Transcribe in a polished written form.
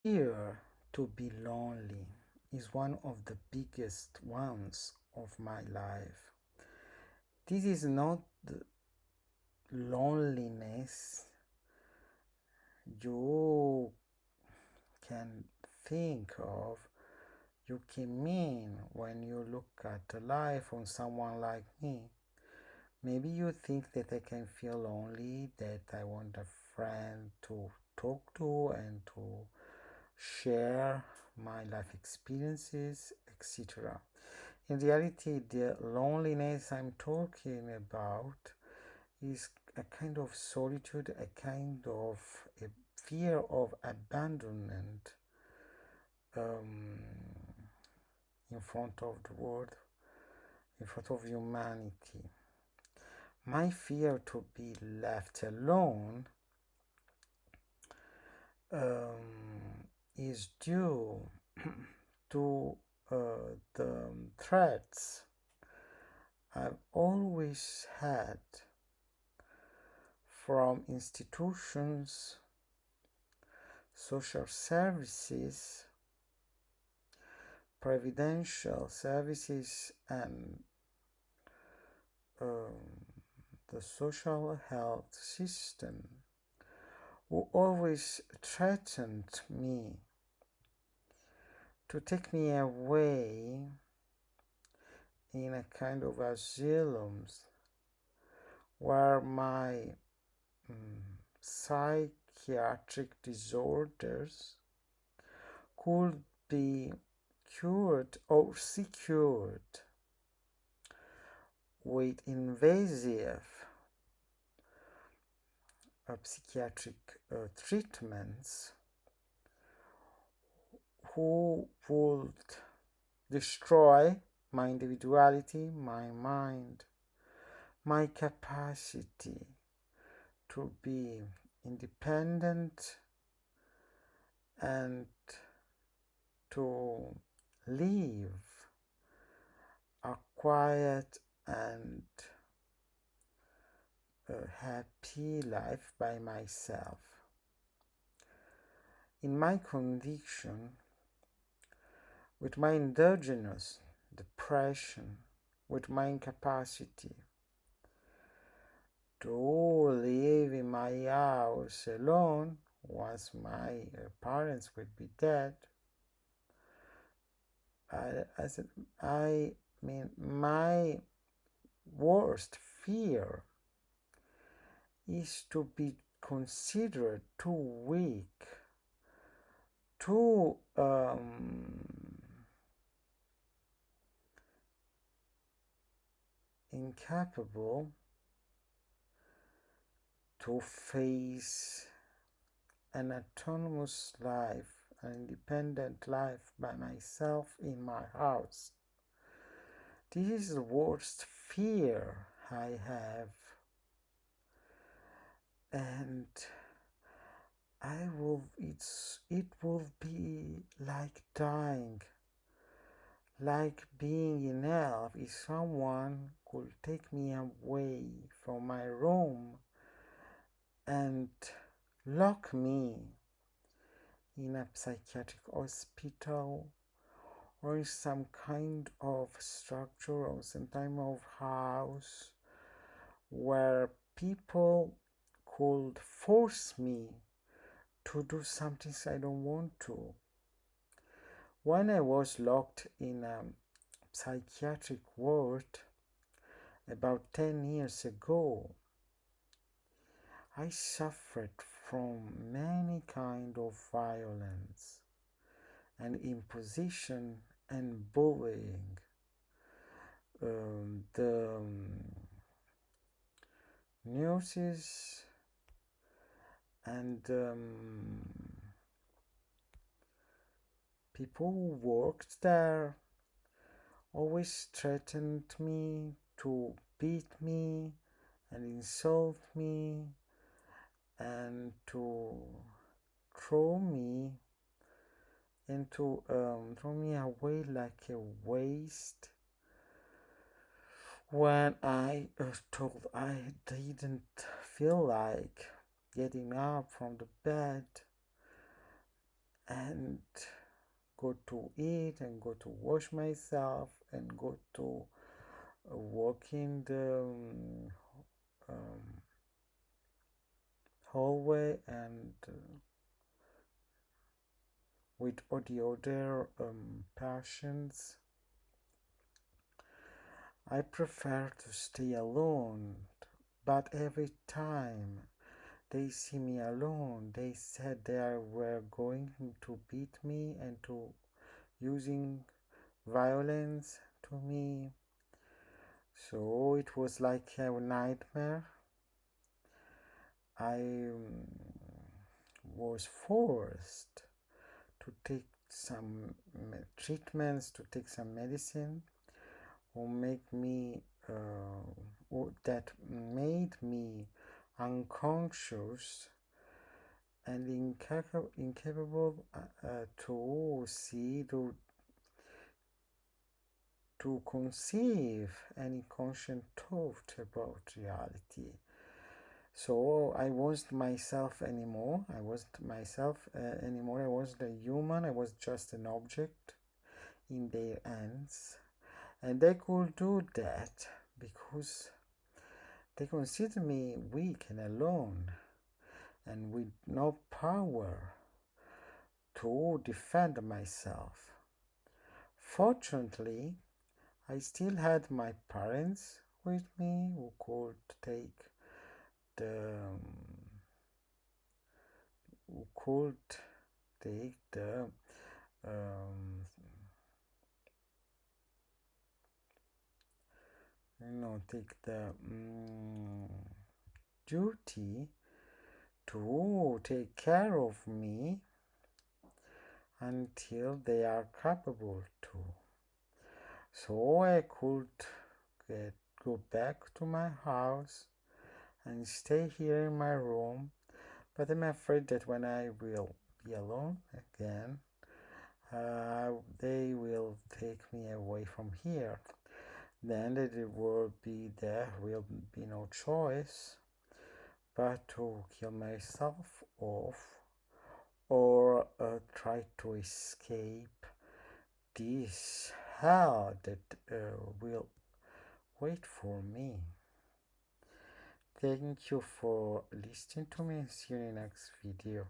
Fear to be lonely is one of the biggest ones of my life. This is not the loneliness you can think of, you can mean when you look at the life of someone like me. Maybe you think that I can feel lonely, that I want a friend to talk to and to share my life experiences, etc. In reality, the loneliness I'm talking about is a kind of solitude, a kind of a fear of abandonment um, in front of the world, in front of humanity. My fear to be left alone is due to the threats I've always had from institutions, social services, previdential services, and um, the social health system, who always threatened me to take me away in a kind of asylums where my psychiatric disorders could be cured or secured with invasive psychiatric treatments who would destroy my individuality, my mind, my capacity to be independent and to live a quiet and a happy life by myself. In my condition, with my endogenous depression, with my incapacity to live in my house alone once my parents would be dead, I mean, my worst fear is to be considered too weak, too incapable to face an autonomous life, an independent life by myself in my house. This is the worst fear I have, and it will be like dying, like being in hell if someone could take me away from my room and lock me in a psychiatric hospital or in some kind of structure or some kind of house where people could force me to do something I don't want to. When I was locked in a psychiatric ward about 10 years ago, I suffered from many kind of violence and imposition and bullying. The nurses and people who worked there always threatened me to beat me and insult me and to throw me throw me away like a waste when I told I didn't feel like getting up from the bed, and go to eat and go to wash myself and go to walk in the um, hallway and with all the other patients. I prefer to stay alone, but every time they see me alone, they said they were going to beat me and to using violence to me. So it was like a nightmare. I was forced to take some treatments, to take some medicine, or make me or that made me unconscious and incapable to see to conceive any conscious thought about reality. So I wasn't myself anymore. I wasn't myself anymore. I wasn't a human. I was just an object in their hands. And they could do that because they consider me weak and alone and with no power to defend myself. Fortunately, I still had my parents with me who could take the who could take the um, take the duty to take care of me until they are capable to. So I could go back to my house and stay here in my room, but I'm afraid that when I will be alone again, they will take me away from here. Then there will be no choice but to kill myself off or try to escape this hell that will wait for me. Thank you for listening to me and see you in the next video.